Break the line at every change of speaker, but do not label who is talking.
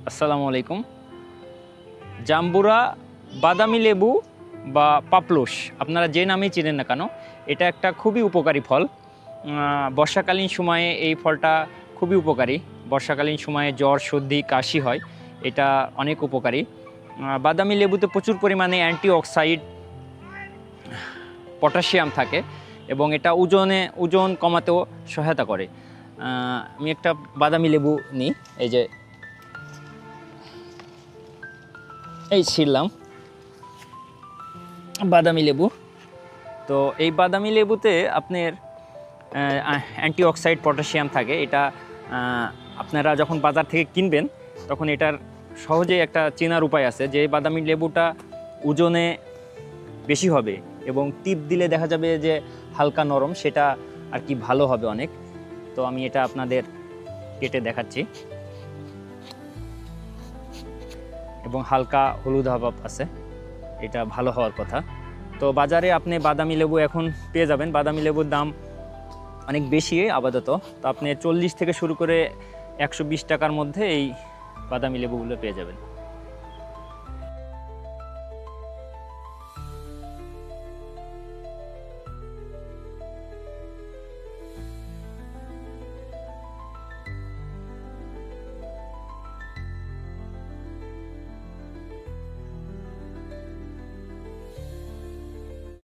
আসসালামু আলাইকুম। জাম্বুরা বাদামি লেবু বা পাপলুস আপনারা যে নামেই চেনেন না কেন, এটা একটা খুবই উপকারী ফল। বর্ষাকালীন সময়ে এই ফলটা খুবই উপকারী। বর্ষাকালীন সময়ে জ্বর, সর্দি, কাশি হয়, এটা অনেক উপকারী। বাদামি লেবুতে প্রচুর পরিমাণে অ্যান্টিঅক্সাইড, পটাশিয়াম থাকে এবং এটা ওজন কমাতেও সহায়তা করে। আমি একটা বাদামি লেবু নিই, এই ছিললাম বাদামি লেবু। তো এই বাদামি লেবুতে আপনার অ্যান্টিঅক্সাইড, পটাশিয়াম থাকে। এটা আপনারা যখন বাজার থেকে কিনবেন তখন এটার সহজেই একটা চেনার উপায় আছে যে বাদামি লেবুটা ওজনে বেশি হবে এবং টিপ দিলে দেখা যাবে যে হালকা নরম, সেটা আর কি ভালো হবে অনেক। তো আমি এটা আপনাদের কেটে দেখাচ্ছি এবং হালকা হলুদ ভাব আছে, এটা ভালো হওয়ার কথা। তো বাজারে আপনি বাদামি লেবু এখন পেয়ে যাবেন। বাদামি লেবুর দাম অনেক বেশি আপাতত, তো আপনি 40 থেকে শুরু করে 120 টাকার মধ্যে এই বাদামি লেবুগুলো পেয়ে যাবেন।